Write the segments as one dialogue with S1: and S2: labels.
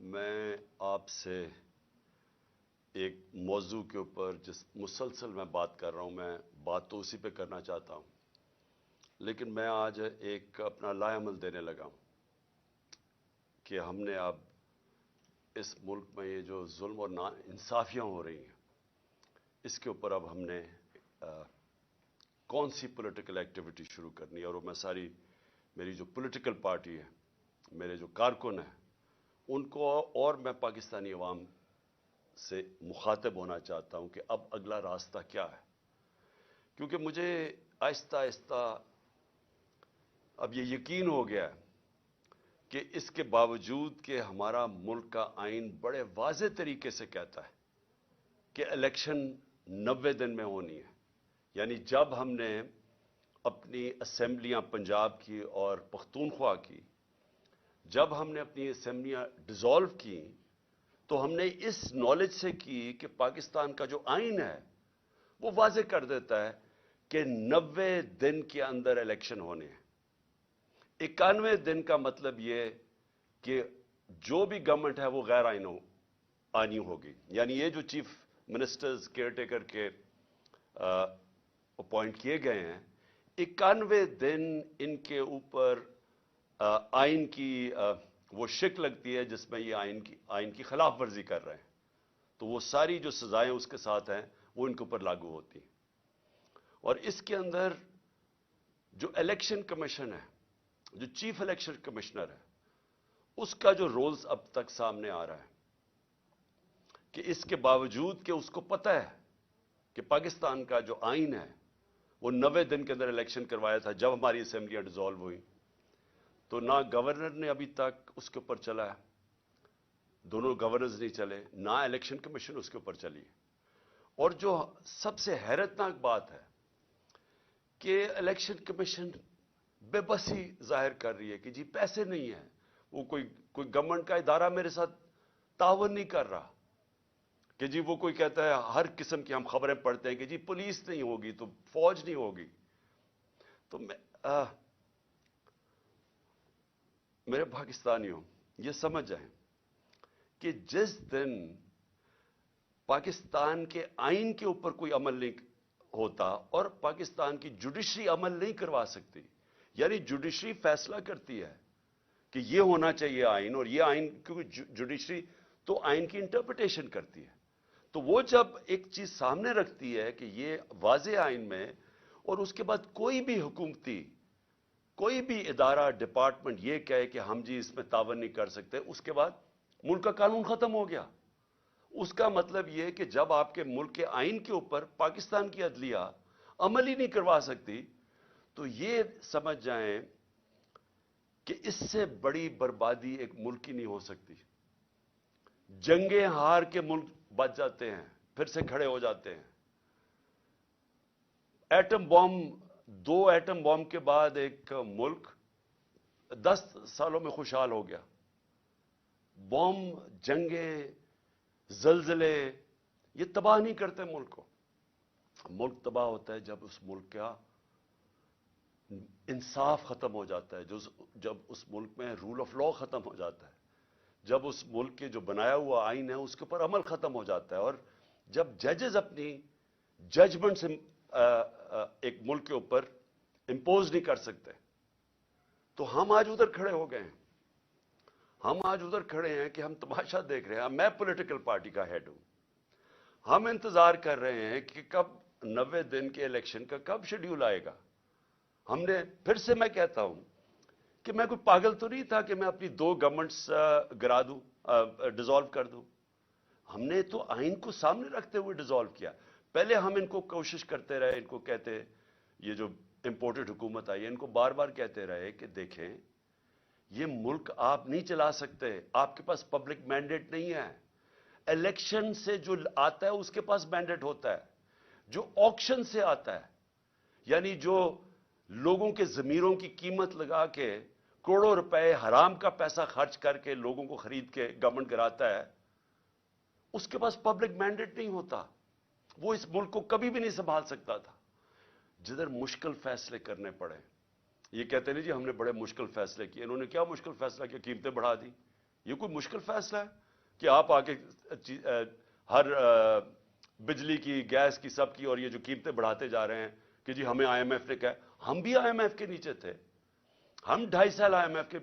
S1: میں آپ سے ایک موضوع کے اوپر جس مسلسل میں بات کر رہا ہوں، میں بات تو اسی پہ کرنا چاہتا ہوں، لیکن میں آج ایک اپنا لائے عمل دینے لگا ہوں کہ ہم نے اب اس ملک میں یہ جو ظلم اور نا انصافیاں ہو رہی ہیں، اس کے اوپر اب ہم نے کون سی پولیٹیکل ایکٹیویٹی شروع کرنی ہے، اور وہ میں میری جو پولیٹیکل پارٹی ہے، میرے جو کارکن ہیں، ان کو اور میں پاکستانی عوام سے مخاطب ہونا چاہتا ہوں کہ اب اگلا راستہ کیا ہے، کیونکہ مجھے آہستہ آہستہ اب یہ یقین ہو گیا ہے کہ اس کے باوجود کہ ہمارا ملک کا آئین بڑے واضح طریقے سے کہتا ہے کہ الیکشن 90 دن میں ہونی ہے، یعنی جب ہم نے اپنی اسمبلیاں پنجاب کی اور پختونخوا کی، جب ہم نے اپنی اسمبلیاں ڈیزالو کی تو ہم نے اس نالج سے کی کہ پاکستان کا جو آئین ہے وہ واضح کر دیتا ہے کہ 90 دن کے اندر الیکشن ہونے ہیں۔ 91 دن کا مطلب یہ کہ جو بھی گورنمنٹ ہے وہ غیر آئینی ہوگی، یعنی یہ جو چیف منسٹرز کیئر ٹیکر کے اپوائنٹ کیے گئے ہیں، 91 دن ان کے اوپر آئین کی وہ شک لگتی ہے جس میں یہ آئین کی خلاف ورزی کر رہے ہیں، تو وہ ساری جو سزائیں اس کے ساتھ ہیں وہ ان کے اوپر لاگو ہوتی ہیں۔ اور اس کے اندر جو الیکشن کمیشن ہے، جو چیف الیکشن کمشنر ہے، اس کا جو رولز اب تک سامنے آ رہا ہے کہ اس کے باوجود کہ اس کو پتہ ہے کہ پاکستان کا جو آئین ہے وہ 90 دن کے اندر الیکشن کروایا تھا جب ہماری اسمبلیاں ڈیزالو ہوئی، تو نہ گورنر نے ابھی تک اس کے اوپر چلا ہے، دونوں گورنرز نہیں چلے، نہ الیکشن کمیشن اس کے اوپر چلی۔ اور جو سب سے حیرتناک بات ہے کہ الیکشن کمیشن بے بسی ظاہر کر رہی ہے کہ جی پیسے نہیں ہیں، وہ کوئی گورنمنٹ کا ادارہ میرے ساتھ تعاون نہیں کر رہا، کہ جی وہ کوئی کہتا ہے ہر قسم کی ہم خبریں پڑھتے ہیں کہ جی پولیس نہیں ہوگی تو فوج نہیں ہوگی۔ تو میرے پاکستانیوں یہ سمجھ جائیں کہ جس دن پاکستان کے آئین کے اوپر کوئی عمل نہیں ہوتا اور پاکستان کی جوڈیشری عمل نہیں کروا سکتی، یعنی جوڈیشری فیصلہ کرتی ہے کہ یہ ہونا چاہیے آئین، اور یہ آئین کیونکہ جوڈیشری تو آئین کی انٹرپریٹیشن کرتی ہے، تو وہ جب ایک چیز سامنے رکھتی ہے کہ یہ واضح آئین میں، اور اس کے بعد کوئی بھی حکومتی کوئی بھی ادارہ ڈپارٹمنٹ یہ کہے کہ ہم جی اس میں تعاون نہیں کر سکتے، اس کے بعد ملک کا قانون ختم ہو گیا۔ اس کا مطلب یہ کہ جب آپ کے ملک کے آئین کے اوپر پاکستان کی عدلیہ عمل ہی نہیں کروا سکتی، تو یہ سمجھ جائیں کہ اس سے بڑی بربادی ایک ملک کی نہیں ہو سکتی۔ جنگیں ہار کے ملک بچ جاتے ہیں، پھر سے کھڑے ہو جاتے ہیں۔ ایٹم بم، 2 ایٹم بم کے بعد ایک ملک 10 سالوں میں خوشحال ہو گیا۔ بم، جنگیں، زلزلے یہ تباہ نہیں کرتے ملک کو۔ ملک تباہ ہوتا ہے جب اس ملک کا انصاف ختم ہو جاتا ہے، جب اس ملک میں رول آف لا ختم ہو جاتا ہے، جب اس ملک کے جو بنایا ہوا آئین ہے اس کے اوپر عمل ختم ہو جاتا ہے، اور جب ججز اپنی ججمنٹ سے ایک ملک کے اوپر امپوز نہیں کر سکتے۔ تو ہم آج ادھر کھڑے ہو گئے ہیں، ہم آج ادھر کھڑے ہیں کہ ہم تماشا دیکھ رہے ہیں۔ میں پولیٹیکل پارٹی کا ہیڈ ہوں، ہم انتظار کر رہے ہیں کہ کب 90 دن کے الیکشن کا کب شیڈیول آئے گا۔ ہم نے پھر سے میں کہتا ہوں کہ میں کوئی پاگل تو نہیں تھا کہ میں اپنی 2 گورنمنٹس گرا دوں، ڈیزالو کر دوں۔ ہم نے تو آئین کو سامنے رکھتے ہوئے ڈیزالو کیا۔ پہلے ہم ان کو کوشش کرتے رہے، ان کو کہتے، یہ جو امپورٹڈ حکومت آئی ہے ان کو بار بار کہتے رہے کہ دیکھیں یہ ملک آپ نہیں چلا سکتے، آپ کے پاس پبلک مینڈیٹ نہیں ہے۔ الیکشن سے جو آتا ہے اس کے پاس مینڈیٹ ہوتا ہے، جو آکشن سے آتا ہے، یعنی جو لوگوں کے ضمیروں کی قیمت لگا کے کروڑوں روپے حرام کا پیسہ خرچ کر کے لوگوں کو خرید کے گورنمنٹ کراتا ہے، اس کے پاس پبلک مینڈیٹ نہیں ہوتا، وہ اس ملک کو کبھی بھی نہیں سنبھال سکتا تھا۔ جدھر مشکل فیصلے کرنے پڑے، یہ کہتے نہیں جی ہم نے بڑے مشکل فیصلے کیے، انہوں نے کیا مشکل فیصلہ کیا؟ قیمتیں بڑھا دی، یہ کوئی مشکل فیصلہ ہے کہ آپ آگے ہر بجلی کی، گیس کی، سب کی، اور یہ جو قیمتیں بڑھاتے جا رہے ہیں کہ جی ہمیں آئی ایم ایف نے کہا. ہم بھی آئی ایم ایف کے نیچے تھے، ہم 2.5 سال آئی ایم ایف کے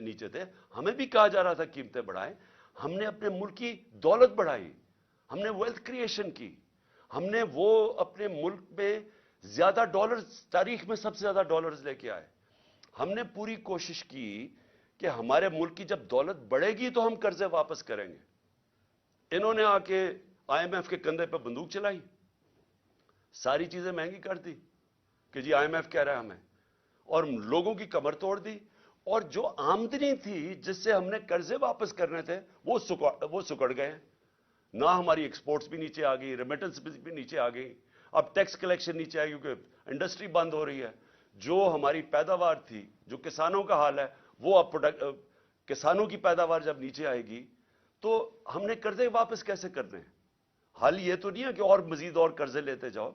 S1: نیچے تھے، ہمیں بھی کہا جا رہا تھا قیمتیں بڑھائیں. ہم نے اپنے ملک کی دولت بڑھائی، ہم نے ویلتھ کریشن کی، ہم نے وہ اپنے ملک میں زیادہ ڈالرز، تاریخ میں سب سے زیادہ ڈالرز لے کے آئے. ہم نے پوری کوشش کی کہ ہمارے ملک کی جب دولت بڑھے گی تو ہم قرضے واپس کریں گے. انہوں نے آ کے آئی ایم ایف کے کندھے پہ بندوق چلائی، ساری چیزیں مہنگی کر دی کہ جی آئی ایم ایف کہہ رہا ہے ہمیں، اور لوگوں کی کمر توڑ دی. اور جو آمدنی تھی جس سے ہم نے قرضے واپس کرنے تھے وہ سکڑ گئے. نہ ہماری ایکسپورٹس بھی نیچے آ گئی، ریمیٹنس بھی نیچے آ گئی، اب ٹیکس کلیکشن نیچے آئی کیونکہ انڈسٹری بند ہو رہی ہے. جو ہماری پیداوار تھی، جو کسانوں کا حال ہے، وہ اب کسانوں کی پیداوار جب نیچے آئے گی تو ہم نے قرضے واپس کیسے کرنے ہیں؟ حل یہ تو نہیں ہے کہ اور مزید اور قرضے لیتے جاؤ،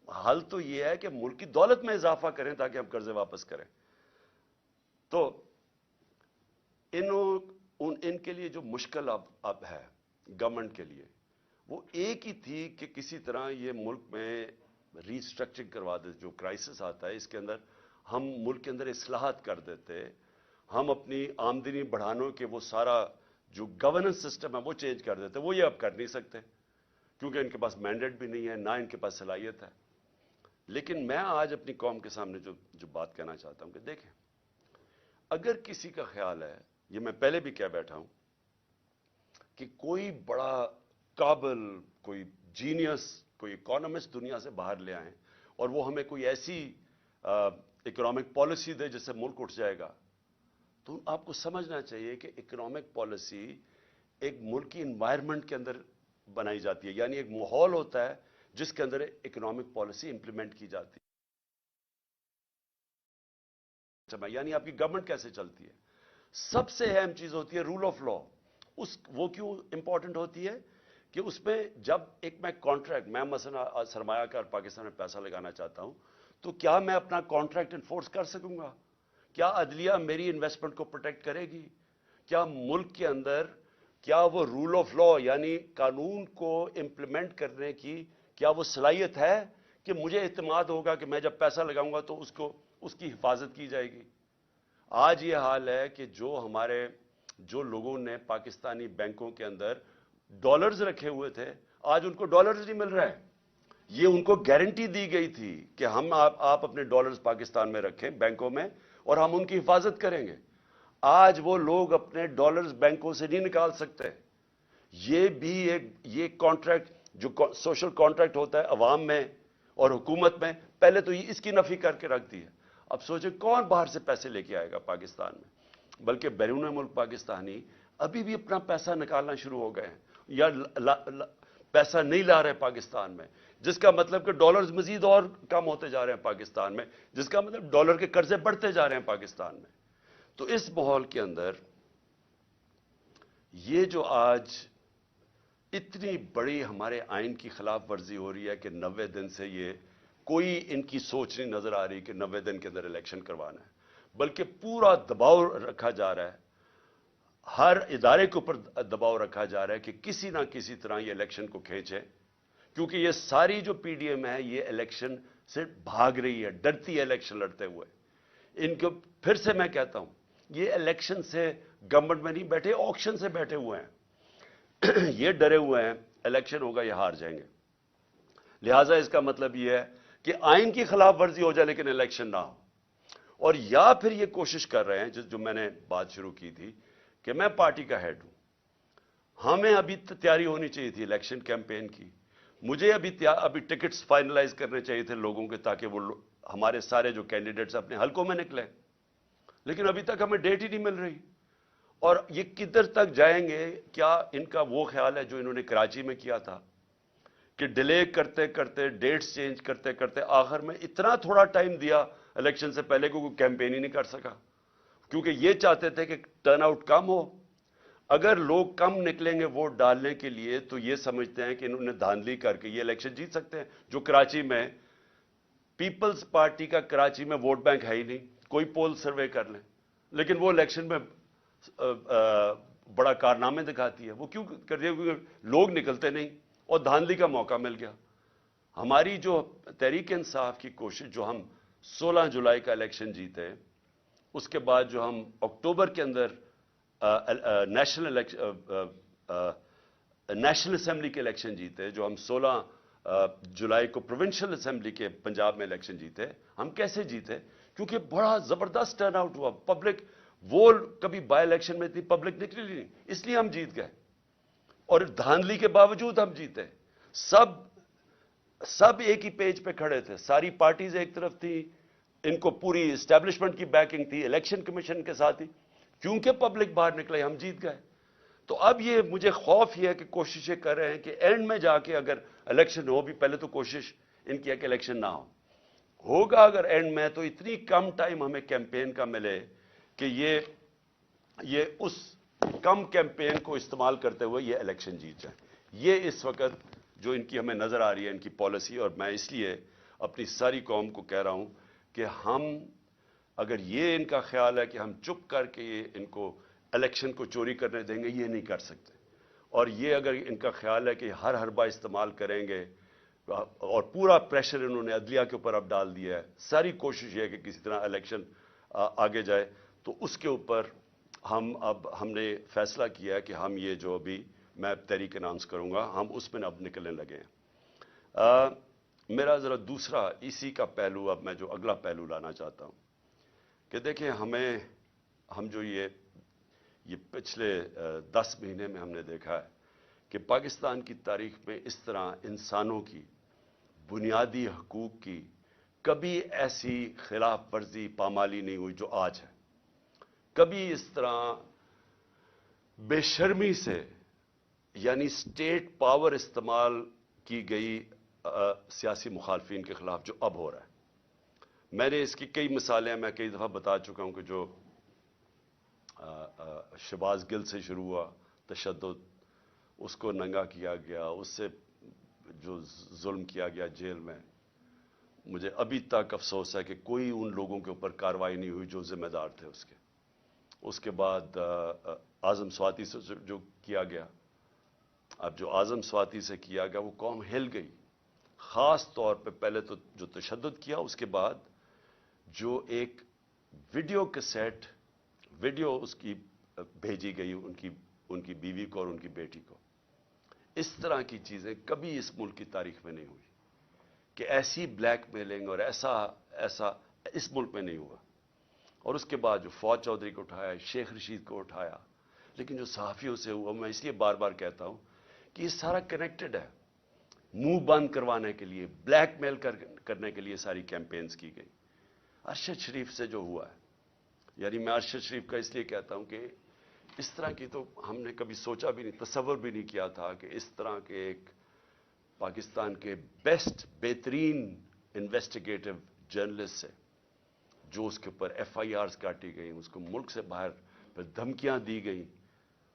S1: حل تو یہ ہے کہ ملک کی دولت میں اضافہ کریں تاکہ ہم قرضے واپس کریں. تو ان کے لیے جو مشکل اب ہے گورنمنٹ کے لیے، وہ ایک ہی تھی کہ کسی طرح یہ ملک میں ری اسٹرکچرنگ کروا دے. جو کرائسس آتا ہے اس کے اندر ہم ملک کے اندر اصلاحات کر دیتے، ہم اپنی آمدنی بڑھانے کے وہ سارا جو گورننس سسٹم ہے وہ چینج کر دیتے. وہ یہ اب کر نہیں سکتے کیونکہ ان کے پاس مینڈیٹ بھی نہیں ہے، نہ ان کے پاس صلاحیت ہے. لیکن میں آج اپنی قوم کے سامنے جو بات کہنا چاہتا ہوں کہ دیکھیں، اگر کسی کا خیال ہے، یہ میں پہلے بھی کہہ بیٹھا ہوں، کہ کوئی بڑا قابل، کوئی جینیس، کوئی اکانومسٹ دنیا سے باہر لے آئیں اور وہ ہمیں کوئی ایسی اکنامک پالیسی دے جس سے ملک اٹھ جائے گا، تو آپ کو سمجھنا چاہیے کہ اکنامک پالیسی ایک ملک کی انوائرمنٹ کے اندر بنائی جاتی ہے. یعنی ایک ماحول ہوتا ہے جس کے اندر اکنامک پالیسی امپلیمنٹ کی جاتی ہے. یعنی آپ کی گورنمنٹ کیسے چلتی ہے. سب سے اہم چیز ہوتی ہے رول آف لا. وہ کیوں امپورٹنٹ ہوتی ہے کہ اس میں جب میں کانٹریکٹ، میں مثلا سرمایہ کار پاکستان میں پیسہ لگانا چاہتا ہوں تو کیا میں اپنا کانٹریکٹ انفورس کر سکوں گا؟ کیا عدلیہ میری انویسٹمنٹ کو پروٹیکٹ کرے گی؟ کیا ملک کے اندر کیا وہ رول آف لا یعنی قانون کو امپلیمنٹ کرنے کی کیا وہ صلاحیت ہے کہ مجھے اعتماد ہوگا کہ میں جب پیسہ لگاؤں گا تو اس کی حفاظت کی جائے گی؟ آج یہ حال ہے کہ جو لوگوں نے پاکستانی بینکوں کے اندر ڈالرز رکھے ہوئے تھے، آج ان کو ڈالرز نہیں مل رہے. یہ ان کو گارنٹی دی گئی تھی کہ آپ اپنے ڈالرز پاکستان میں رکھیں بینکوں میں اور ہم ان کی حفاظت کریں گے. آج وہ لوگ اپنے ڈالرز بینکوں سے نہیں نکال سکتے. یہ بھی یہ کانٹریکٹ جو سوشل کانٹریکٹ ہوتا ہے عوام میں اور حکومت میں، پہلے تو یہ اس کی نفی کر کے رکھ دی ہے. اب سوچیں کون باہر سے پیسے لے کے آئے گا پاکستان میں؟ بلکہ بیرون ملک پاکستانی ابھی بھی اپنا پیسہ نکالنا شروع ہو گئے ہیں یا پیسہ نہیں لا رہے پاکستان میں، جس کا مطلب کہ ڈالرز مزید اور کم ہوتے جا رہے ہیں پاکستان میں، جس کا مطلب ڈالر کے قرضے بڑھتے جا رہے ہیں پاکستان میں. تو اس ماحول کے اندر یہ جو آج اتنی بڑی ہمارے آئین کی خلاف ورزی ہو رہی ہے کہ 90 دن سے یہ کوئی ان کی سوچ نہیں نظر آ رہی کہ 90 دن کے اندر الیکشن کروانا ہے، بلکہ پورا دباؤ رکھا جا رہا ہے، ہر ادارے کے اوپر دباؤ رکھا جا رہا ہے کہ کسی نہ کسی طرح یہ الیکشن کو کھینچے، کیونکہ یہ ساری جو پی ڈی ایم ہے یہ الیکشن سے بھاگ رہی ہے، ڈرتی ہے الیکشن لڑتے ہوئے. ان کو پھر سے میں کہتا ہوں، یہ الیکشن سے گورنمنٹ میں نہیں بیٹھے، آکشن سے بیٹھے ہوئے ہیں. یہ ڈرے ہوئے ہیں الیکشن ہوگا یہ ہار جائیں گے. لہٰذا اس کا مطلب یہ ہے کہ آئین کی خلاف ورزی ہو جائے لیکن الیکشن نہ ہو. اور یا پھر یہ کوشش کر رہے ہیں جو میں نے بات شروع کی تھی کہ میں پارٹی کا ہیڈ ہوں، ہمیں ابھی تیاری ہونی چاہیے تھی الیکشن کیمپین کی، مجھے ابھی ٹکٹس فائنلائز کرنے چاہیے تھے لوگوں کے تاکہ وہ ہمارے سارے جو کینڈیڈیٹس اپنے حلقوں میں نکلیں، لیکن ابھی تک ہمیں ڈیٹ ہی نہیں مل رہی. اور یہ کدھر تک جائیں گے؟ کیا ان کا وہ خیال ہے جو انہوں نے کراچی میں کیا تھا کہ ڈیلے کرتے کرتے، ڈیٹس چینج کرتے کرتے آخر میں اتنا تھوڑا ٹائم دیا الیکشن سے پہلے کو کوئی کیمپین ہی نہیں کر سکا، کیونکہ یہ چاہتے تھے کہ ٹرن آؤٹ کم ہو. اگر لوگ کم نکلیں گے ووٹ ڈالنے کے لیے تو یہ سمجھتے ہیں کہ انہوں نے دھاندلی کر کے یہ الیکشن جیت سکتے ہیں. جو کراچی میں پیپلز پارٹی کا کراچی میں ووٹ بینک ہے ہی نہیں، کوئی پول سروے کر لیں، لیکن وہ الیکشن میں بڑا کارنامے دکھاتی ہے. وہ کیوں کر رہی ہے؟ کیونکہ لوگ نکلتے نہیں اور دھاندلی کا موقع مل گیا. ہماری جو تحریک انصاف کی کوشش، جو ہم 16 جولائی کا الیکشن جیتے، اس کے بعد جو ہم اکتوبر کے اندر نیشنل اسمبلی کے الیکشن جیتے، جو ہم 16 جولائی کو پروونشل اسمبلی کے پنجاب میں الیکشن جیتے، ہم کیسے جیتے؟ کیونکہ بڑا زبردست ٹرن آؤٹ ہوا. پبلک، وہ کبھی بائی الیکشن میں اتنی پبلک نکلی نہیں، اس لیے ہم جیت گئے. اور دھاندلی کے باوجود ہم جیتے. سب ایک ہی پیج پہ کھڑے تھے، ساری پارٹیز ایک طرف تھی، ان کو پوری اسٹیبلشمنٹ کی بیکنگ تھی، الیکشن کمیشن کے ساتھ ہی. کیونکہ پبلک باہر نکلے، ہم جیت گئے. تو اب یہ مجھے خوف یہ ہے کہ کوششیں کر رہے ہیں کہ اینڈ میں جا کے اگر الیکشن ہو، بھی پہلے تو کوشش ان کی ہے کہ الیکشن نہ ہوگا اگر اینڈ میں، تو اتنی کم ٹائم ہمیں کیمپین کا ملے کہ یہ اس کم کیمپین کو استعمال کرتے ہوئے یہ الیکشن جیت جائیں. یہ اس وقت جو ان کی ہمیں نظر آ رہی ہے، ان کی پالیسی. اور میں اس لیے اپنی ساری قوم کو کہہ رہا ہوں کہ ہم، اگر یہ ان کا خیال ہے کہ ہم چپ کر کے ان کو الیکشن کو چوری کرنے دیں گے، یہ نہیں کر سکتے. اور یہ اگر ان کا خیال ہے کہ ہر حربہ استعمال کریں گے، اور پورا پریشر انہوں نے عدلیہ کے اوپر اب ڈال دیا ہے، ساری کوشش یہ ہے کہ کسی طرح الیکشن آگے جائے، تو اس کے اوپر ہم نے فیصلہ کیا ہے کہ ہم یہ جو ابھی میں تحریک اناؤنس کروں گا، ہم اس میں اب نکلنے لگے ہیں. میرا ذرا دوسرا اسی کا پہلو، اب میں جو اگلا پہلو لانا چاہتا ہوں کہ دیکھیں، ہم جو یہ پچھلے 10 مہینے میں ہم نے دیکھا ہے کہ پاکستان کی تاریخ میں اس طرح انسانوں کی بنیادی حقوق کی کبھی ایسی خلاف ورزی، پامالی نہیں ہوئی جو آج ہے. کبھی اس طرح بے شرمی سے، یعنی اسٹیٹ پاور استعمال کی گئی سیاسی مخالفین کے خلاف جو اب ہو رہا ہے. میں نے اس کی کئی مثالیں میں کئی دفعہ بتا چکا ہوں کہ جو شہباز گل سے شروع ہوا تشدد، اس کو ننگا کیا گیا، اس سے جو ظلم کیا گیا جیل میں، مجھے ابھی تک افسوس ہے کہ کوئی ان لوگوں کے اوپر کارروائی نہیں ہوئی جو ذمہ دار تھے اس کے. اس کے بعد اعظم سواتی سے جو کیا گیا، اب جو اعظم سواتی سے کیا گیا، وہ قوم ہل گئی. خاص طور پہ پہلے تو جو تشدد کیا، اس کے بعد جو ایک ویڈیو کیسٹ، ویڈیو اس کی بھیجی گئی ان کی بیوی کو اور ان کی بیٹی کو. اس طرح کی چیزیں کبھی اس ملک کی تاریخ میں نہیں ہوئی کہ ایسی بلیک میلنگ اور ایسا اس ملک میں نہیں ہوا. اور اس کے بعد جو فواد چودھری کو اٹھایا، شیخ رشید کو اٹھایا، لیکن جو صحافیوں سے ہوا، میں اس لیے بار بار کہتا ہوں کہ یہ سارا کنیکٹڈ ہے. منہ بند کروانے کے لیے، بلیک میل کرنے کے لیے ساری کیمپینز کی گئی. ارشد شریف سے جو ہوا ہے، یعنی میں ارشد شریف کا اس لیے کہتا ہوں کہ اس طرح کی تو ہم نے کبھی سوچا بھی نہیں، تصور بھی نہیں کیا تھا کہ اس طرح کے ایک پاکستان کے بیسٹ، بہترین انویسٹیگیٹو جرنلسٹ سے، جو اس کے اوپر ایف آئی آرز کاٹی گئیں، اس کو ملک سے باہر پھر دھمکیاں دی گئیں،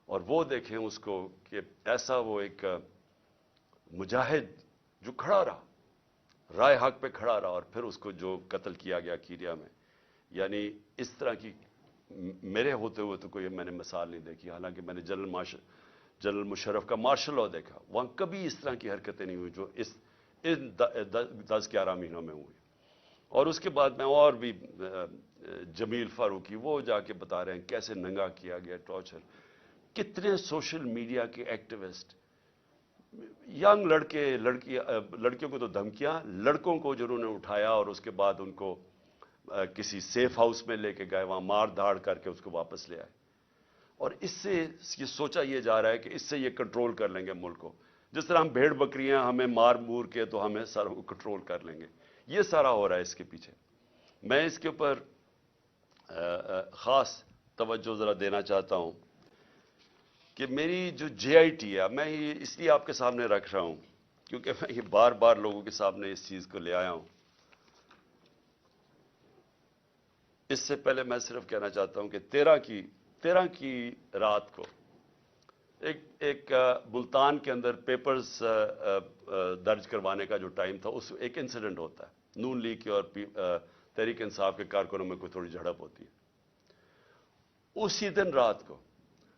S1: اور وہ دیکھیں اس کو کہ ایسا وہ ایک مجاہد جو کھڑا رہا، رائے حق پہ کھڑا رہا، اور پھر اس کو جو قتل کیا گیا کیریا میں. یعنی اس طرح کی میرے ہوتے ہوئے تو کوئی میں نے مثال نہیں دیکھی. حالانکہ میں نے جنرل مشرف کا مارشل لاء دیکھا، وہاں کبھی اس طرح کی حرکتیں نہیں ہوئی جو ان 10-11 مہینوں میں ہوئی. اور اس کے بعد میں اور بھی جمیل فاروقی، وہ جا کے بتا رہے ہیں کیسے ننگا کیا گیا، ٹارچر. کتنے سوشل میڈیا کے ایکٹیوسٹ، ینگ لڑکیوں کو تو دھمکیاں، لڑکوں کو جنہوں نے اٹھایا اور اس کے بعد ان کو کسی سیف ہاؤس میں لے کے گئے، وہاں مار دھاڑ کر کے اس کو واپس لے آئے. اور اس سے یہ سوچا یہ جا رہا ہے کہ اس سے یہ کنٹرول کر لیں گے ملک کو. جس طرح ہم بھیڑ بکریاں ہمیں مار مور کے تو ہمیں ساروں کو کنٹرول کر لیں گے. یہ سارا ہو رہا ہے اس کے پیچھے. میں اس کے اوپر خاص توجہ ذرا دینا چاہتا ہوں کہ میری جو جے آئی ٹی ہے، میں یہ اس لیے آپ کے سامنے رکھ رہا ہوں کیونکہ میں یہ بار بار لوگوں کے سامنے اس چیز کو لے آیا ہوں. اس سے پہلے میں صرف کہنا چاہتا ہوں کہ 13 کی رات کو ایک ملتان کے اندر پیپرز درج کروانے کا جو ٹائم تھا، اس ایک انسیڈنٹ ہوتا ہے، نون لیگ کے اور تحریک انصاف کے کارکنوں میں کوئی تھوڑی جھڑپ ہوتی ہے. اسی دن رات کو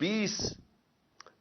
S1: 20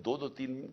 S1: 2-2, 3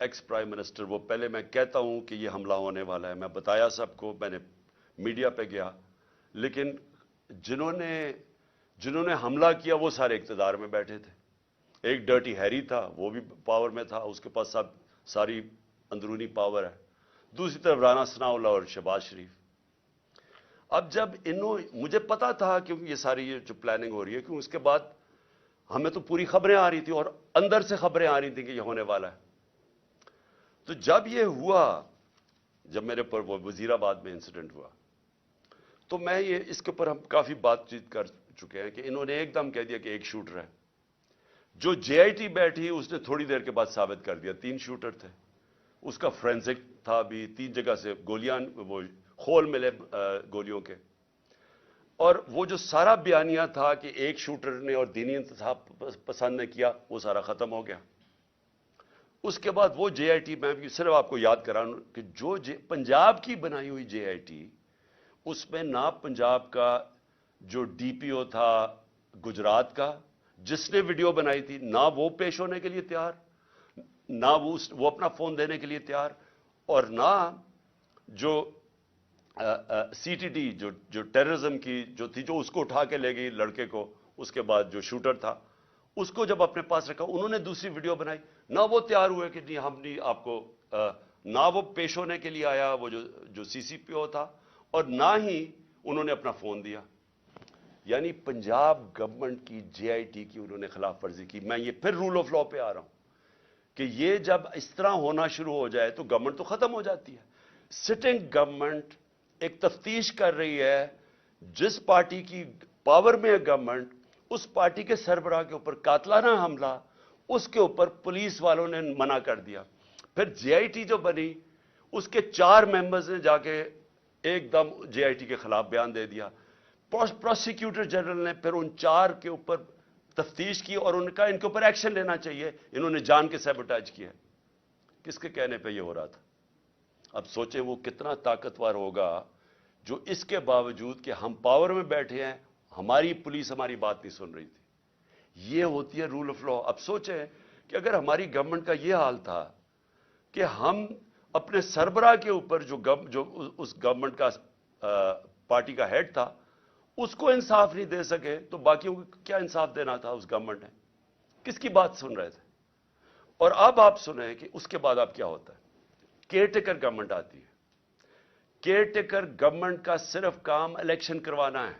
S1: ایکس پرائم منسٹر، وہ پہلے میں کہتا ہوں کہ یہ حملہ ہونے والا ہے، میں بتایا سب کو، میں نے میڈیا پہ گیا، لیکن جنہوں نے حملہ کیا وہ سارے اقتدار میں بیٹھے تھے. ایک ڈرٹی ہیری تھا، وہ بھی پاور میں تھا، اس کے پاس ساری اندرونی پاور ہے. دوسری طرف رانا ثناء اللہ اور شہباز شریف. اب جب مجھے پتا تھا کہ یہ ساری جو پلاننگ ہو رہی ہے، کیوں اس کے بعد ہمیں تو پوری خبریں آ رہی تھیں اور اندر سے خبریں آ رہی تھیں کہ یہ ہونے والا ہے. تو جب یہ ہوا، جب میرے پر وہ وزیر آباد میں انسیڈنٹ ہوا، تو میں اس کے اوپر ہم کافی بات چیت کر چکے ہیں کہ انہوں نے ایک دم کہہ دیا کہ ایک شوٹر ہے. جو جے آئی ٹی بیٹھی اس نے تھوڑی دیر کے بعد ثابت کر دیا 3 شوٹر تھے. اس کا فرینزک تھا بھی، 3 جگہ سے گولیاں، وہ خول ملے گولیوں کے. اور وہ جو سارا بیانیہ تھا کہ ایک شوٹر نے اور دینی انتصاب پسند نے کیا، وہ سارا ختم ہو گیا. اس کے بعد وہ جے آئی ٹی، میں بھی صرف آپ کو یاد کراؤں کہ جو پنجاب کی بنائی ہوئی جے آئی ٹی، اس میں نہ پنجاب کا جو ڈی پی او تھا گجرات کا، جس نے ویڈیو بنائی تھی، نہ وہ پیش ہونے کے لیے تیار، نہ وہ اپنا فون دینے کے لیے تیار، اور نہ جو سی ٹی ڈی جو ٹیررزم کی جو تھی، جو اس کو اٹھا کے لے گئی لڑکے کو، اس کے بعد جو شوٹر تھا اس کو جب اپنے پاس رکھا، انہوں نے دوسری ویڈیو بنائی، نہ وہ تیار ہوئے کہ نہیں ہم نہیں آپ کو، نہ وہ پیش ہونے کے لیے آیا وہ جو سی سی پی او تھا، اور نہ ہی انہوں نے اپنا فون دیا. یعنی پنجاب گورنمنٹ کی جے آئی ٹی کی انہوں نے خلاف ورزی کی. میں یہ پھر رول آف لا پہ آ رہا ہوں کہ یہ جب اس طرح ہونا شروع ہو جائے تو گورنمنٹ تو ختم ہو جاتی ہے. سٹنگ گورنمنٹ ایک تفتیش کر رہی ہے، جس پارٹی کی پاور میں ہے گورنمنٹ، اس پارٹی کے سربراہ کے اوپر قاتلانہ حملہ، اس کے اوپر پولیس والوں نے منع کر دیا. پھر جے آئی ٹی جو بنی، اس کے 4 ممبرز نے جا کے ایک دم جے آئی ٹی کے خلاف بیان دے دیا. پروسیکیوٹر جنرل نے پھر ان 4 کے اوپر تفتیش کی اور ان کا ان کے اوپر ایکشن لینا چاہیے، انہوں نے جان کے سیبوٹاج کیا. کس کے کہنے پہ یہ ہو رہا تھا؟ اب سوچیں وہ کتنا طاقتور ہوگا جو اس کے باوجود کہ ہم پاور میں بیٹھے ہیں، ہماری پولیس ہماری بات نہیں سن رہی تھی. یہ ہوتی ہے رول آف لا. اب سوچیں کہ اگر ہماری گورنمنٹ کا یہ حال تھا کہ ہم اپنے سربراہ کے اوپر جو اس گورنمنٹ کا پارٹی کا ہیڈ تھا، اس کو انصاف نہیں دے سکے، تو باقیوں کو کیا انصاف دینا تھا اس گورنمنٹ نے؟ کس کی بات سن رہے تھے؟ اور اب آپ سنیں کہ اس کے بعد اب کیا ہوتا ہے. کیئر ٹیکر گورنمنٹ آتی ہے. کیئر ٹیکر گورنمنٹ کا صرف کام الیکشن کروانا ہے.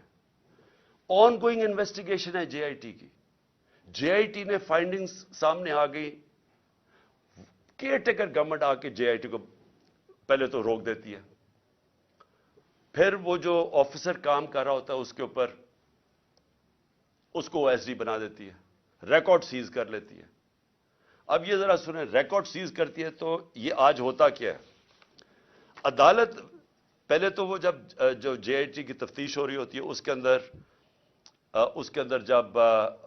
S1: آن گوئنگ انویسٹیگیشن ہے جے آئی ٹی کی. جے آئی ٹی نے فائنڈنگز سامنے آ گئی، کیئر ٹیکر گورنمنٹ آ کے جے آئی ٹی کو پہلے تو روک دیتی ہے. پھر وہ جو آفیسر کام کر رہا ہوتا ہے اس کے اوپر اس کو ایس ڈی بنا دیتی ہے، ریکارڈ سیز کر لیتی ہے. اب یہ ذرا سنیں، ریکارڈ سیز کرتی ہے تو یہ آج ہوتا کیا ہے؟ عدالت پہلے تو وہ جو جے آئی ٹی کی تفتیش ہو رہی ہوتی ہے، اس کے اندر جب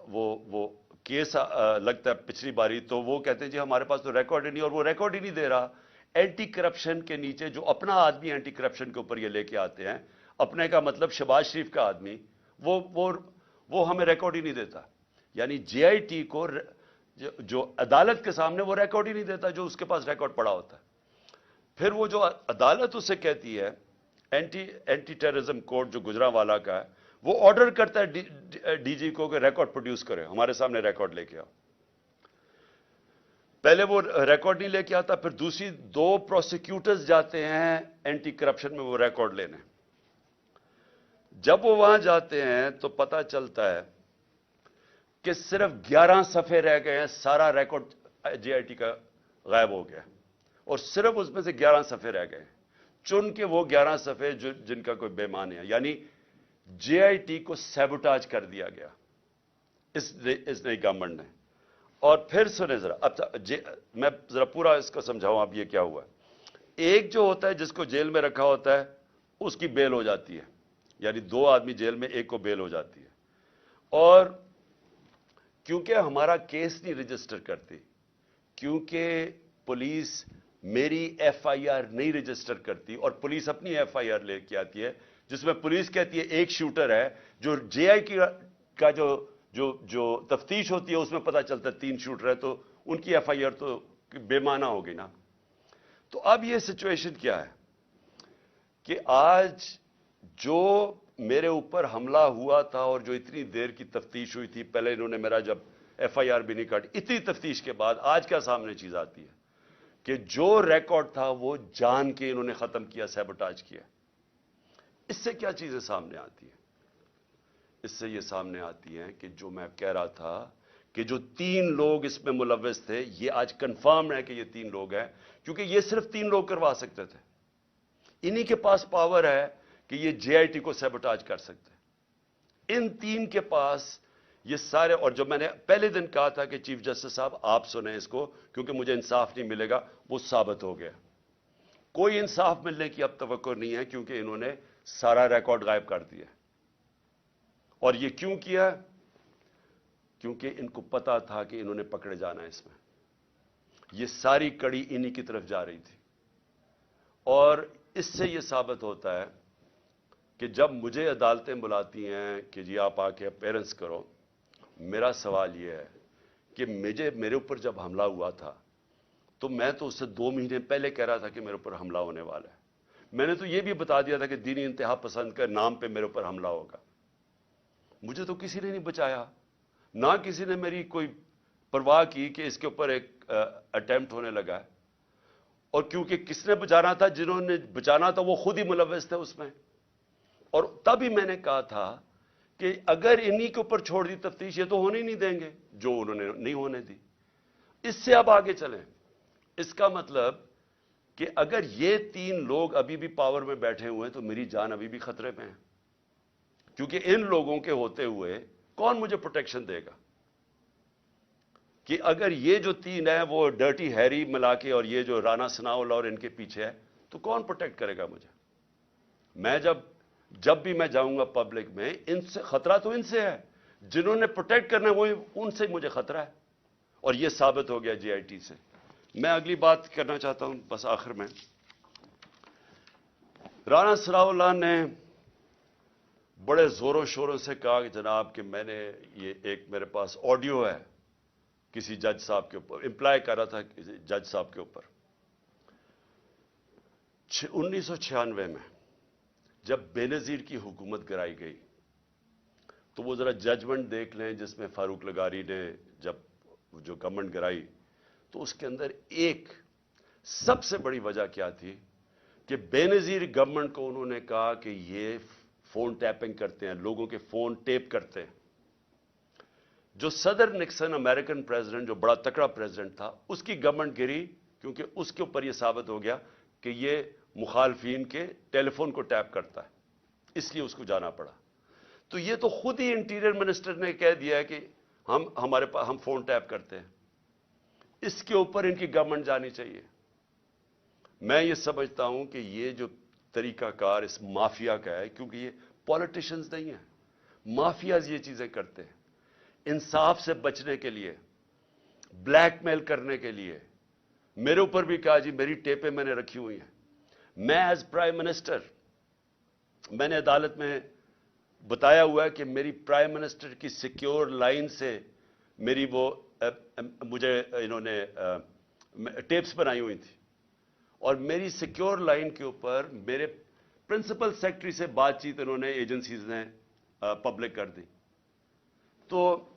S1: وہ کیس لگتا ہے پچھلی باری، تو وہ کہتے ہیں جی ہمارے پاس تو ریکارڈ ہی نہیں، اور وہ ریکارڈ ہی نہیں دے رہا. اینٹی کرپشن کے نیچے جو اپنا آدمی اینٹی کرپشن کے اوپر یہ لے کے آتے ہیں، اپنے کا مطلب شہباز شریف کا آدمی، وہ ہمیں ریکارڈ ہی نہیں دیتا. یعنی جے آئی ٹی کو جو عدالت کے سامنے وہ ریکارڈ ہی نہیں دیتا جو اس کے پاس ریکارڈ پڑا ہوتا ہے. پھر وہ جو عدالت اسے کہتی ہے، اینٹی ٹیررزم کورٹ جو گجرانوالہ کا ہے، وہ آرڈر کرتا ہے ڈی جی کو کہ ریکارڈ پروڈیوس کرے، ہمارے سامنے ریکارڈ لے کے آؤ. پہلے وہ ریکارڈ نہیں لے کے آتا، پھر دوسری 2 پروسیکیوٹرز جاتے ہیں اینٹی کرپشن میں وہ ریکارڈ لینے. جب وہ وہاں جاتے ہیں تو پتہ چلتا ہے کہ صرف 11 صفحے رہ گئے ہیں، سارا ریکارڈ جے آئی ٹی کا غائب ہو گیا، اور صرف اس میں سے 11 صفحے رہ گئے، چن کے وہ 11 صفحے جن کا کوئی بیمان ہے. یعنی جے آئی ٹی کو سیبوٹاج کر دیا گیا اس نئی گورنمنٹ نے. اور پھر سنیں ذرا، اب میں ذرا پورا اس کو سمجھاؤں اب یہ کیا ہوا ہے. ایک جو ہوتا ہے جس کو جیل میں رکھا ہوتا ہے، اس کی بیل ہو جاتی ہے، یعنی 2 آدمی جیل میں، ایک کو بیل ہو جاتی ہے. اور کیونکہ ہمارا کیس نہیں رجسٹر کرتی، کیونکہ پولیس میری ایف آئی آر نہیں رجسٹر کرتی، اور پولیس اپنی ایف آئی آر لے کے آتی ہے جس میں پولیس کہتی ہے ایک شوٹر ہے، جو جے آئی کا جو تفتیش ہوتی ہے اس میں پتہ چلتا ہے 3 شوٹر ہے، تو ان کی ایف آئی آر تو بے معنی ہوگی نا. تو اب یہ سچویشن کیا ہے کہ آج جو میرے اوپر حملہ ہوا تھا اور جو اتنی دیر کی تفتیش ہوئی تھی, پہلے انہوں نے میرا جب ایف آئی آر بھی نہیں کاٹی, اتنی تفتیش کے بعد آج کیا سامنے چیز آتی ہے کہ جو ریکارڈ تھا وہ جان کے انہوں نے ختم کیا, سیبوٹاج کیا. اس سے کیا چیزیں سامنے آتی ہیں؟ اس سے یہ سامنے آتی ہیں کہ جو میں کہہ رہا تھا کہ جو 3 لوگ اس میں ملوث تھے, یہ آج کنفرم ہے کہ یہ 3 لوگ ہیں, کیونکہ یہ صرف 3 لوگ کروا سکتے تھے. انہی کے پاس پاور ہے کہ یہ جے آئی ٹی کو سیبوٹاج کر سکتے. ان 3 کے پاس یہ سارے, اور جو میں نے پہلے دن کہا تھا کہ چیف جسٹس صاحب آپ سنیں اس کو کیونکہ مجھے انصاف نہیں ملے گا, وہ ثابت ہو گیا. کوئی انصاف ملنے کی اب توقع نہیں ہے کیونکہ انہوں نے سارا ریکارڈ غائب کر دیا. اور یہ کیوں کیا؟ کیونکہ ان کو پتا تھا کہ انہوں نے پکڑے جانا ہے. اس میں یہ ساری کڑی انہی کی طرف جا رہی تھی. اور اس سے یہ ثابت ہوتا ہے کہ جب مجھے عدالتیں بلاتی ہیں کہ جی آپ آ کے اپیرنس کرو, میرا سوال یہ ہے کہ میرے اوپر جب حملہ ہوا تھا تو میں تو اس سے 2 مہینے پہلے کہہ رہا تھا کہ میرے اوپر حملہ ہونے والا ہے. میں نے تو یہ بھی بتا دیا تھا کہ دینی انتہا پسند کے نام پہ میرے اوپر حملہ ہوگا. مجھے تو کسی نے نہیں بچایا, نہ کسی نے میری کوئی پرواہ کی کہ اس کے اوپر ایک اٹیمپٹ ہونے لگا ہے. اور کیونکہ کس نے بچانا تھا, جنہوں نے بچانا تھا وہ خود ہی ملوث تھے اس میں. اور تب ہی میں نے کہا تھا کہ اگر انہی کے اوپر چھوڑ دی تفتیش, یہ تو ہونے ہی نہیں دیں گے جو انہوں نے نہیں ہونے دی. اس سے اب آگے چلیں. اس کا مطلب کہ اگر یہ 3 لوگ ابھی بھی پاور میں بیٹھے ہوئے ہیں تو میری جان ابھی بھی خطرے میں ہے, کیونکہ ان لوگوں کے ہوتے ہوئے کون مجھے پروٹیکشن دے گا؟ کہ اگر یہ جو 3 ہیں وہ ڈرٹی ہیری ملا کے اور یہ جو رانا ثناءاللہ اور ان کے پیچھے ہے, تو کون پروٹیکٹ کرے گا مجھے؟ میں جب بھی میں جاؤں گا پبلک میں, ان سے خطرہ تو ان سے ہے, جنہوں نے پروٹیکٹ کرنا ہے وہ ان سے مجھے خطرہ ہے. اور یہ ثابت ہو گیا جے آئی ٹی سے. میں اگلی بات کرنا چاہتا ہوں بس آخر میں. رانا ثناءاللہ نے بڑے زوروں شوروں سے کہا کہ جناب کہ میں نے یہ ایک میرے پاس آڈیو ہے کسی جج صاحب کے اوپر, امپلائی کر رہا تھا کسی جج صاحب کے اوپر. 1996 میں جب بے نظیر کی حکومت گرائی گئی تو وہ ذرا ججمنٹ دیکھ لیں جس میں فاروق لغاری نے جب جو گورنمنٹ گرائی, تو اس کے اندر ایک سب سے بڑی وجہ کیا تھی کہ بے نظیر گورنمنٹ کو انہوں نے کہا کہ یہ فون ٹیپنگ کرتے ہیں, لوگوں کے فون ٹیپ کرتے ہیں. جو صدر نکسن امریکن پریزیڈنٹ, جو بڑا تکڑا پریزیڈنٹ تھا, اس کی گورنمنٹ گری کیونکہ اس کے اوپر یہ ثابت ہو گیا کہ یہ مخالفین کے ٹیلی فون کو ٹیپ کرتا ہے, اس لیے اس کو جانا پڑا. تو یہ تو خود ہی انٹیریئر منسٹر نے کہہ دیا ہے کہ ہمارے پاس ہم فون ٹیپ کرتے ہیں. اس کے اوپر ان کی گورنمنٹ جانی چاہیے. میں یہ سمجھتا ہوں کہ یہ جو طریقہ کار اس مافیا کا ہے, کیونکہ یہ پولیٹیشنز نہیں ہیں, مافیاز یہ چیزیں کرتے ہیں انصاف سے بچنے کے لیے, بلیک میل کرنے کے لیے. میرے اوپر بھی کہا جی میری ٹیپیں میں نے رکھی ہوئی ہیں. میں ایز پرائم منسٹر, میں نے عدالت میں بتایا ہوا ہے کہ میری پرائم منسٹر کی سیکیور لائن سے میری وہ مجھے انہوں نے ٹیپس بنائی ہوئی تھی, اور میری سیکیور لائن کے اوپر میرے پرنسپل سیکرٹری سے بات چیت انہوں نے ایجنسیز نے پبلک کر دی. تو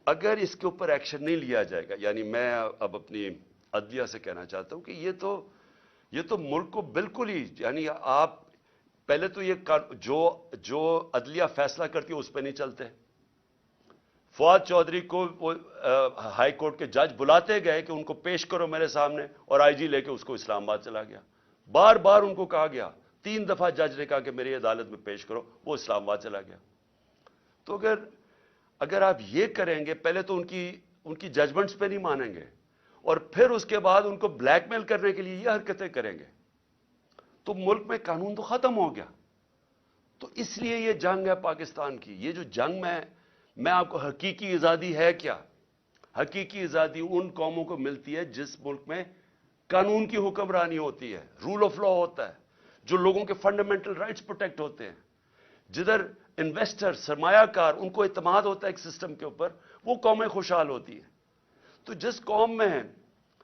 S1: اگر اس کے اوپر ایکشن نہیں لیا جائے گا, یعنی میں اب اپنی عدلیہ سے کہنا چاہتا ہوں کہ یہ تو ملک کو بالکل ہی, یعنی آپ پہلے تو یہ جو عدلیہ فیصلہ کرتی ہے اس پہ نہیں چلتے. فواد چودھری کو وہ ہائی کورٹ کے جج بلاتے گئے کہ ان کو پیش کرو میرے سامنے, اور آئی جی لے کے اس کو اسلام آباد چلا گیا. بار بار ان کو کہا گیا, 3 دفعہ جج نے کہا کہ میری عدالت میں پیش کرو, وہ اسلام آباد چلا گیا. تو اگر آپ یہ کریں گے, پہلے تو ان کی ججمنٹس پہ نہیں مانیں گے, اور پھر اس کے بعد ان کو بلیک میل کرنے کے لیے یہ حرکتیں کریں گے, تو ملک میں قانون تو ختم ہو گیا. تو اس لیے یہ جنگ ہے پاکستان کی. یہ جو جنگ میں آپ کو حقیقی آزادی ہے کیا؟ حقیقی آزادی ان قوموں کو ملتی ہے جس ملک میں قانون کی حکمرانی ہوتی ہے, رول آف لا ہوتا ہے, جو لوگوں کے فنڈامنٹل رائٹس پروٹیکٹ ہوتے ہیں, جدھر انویسٹر سرمایہ کار ان کو اعتماد ہوتا ہے ایک سسٹم کے اوپر, وہ قومیں خوشحال ہوتی ہیں. تو جس قوم میں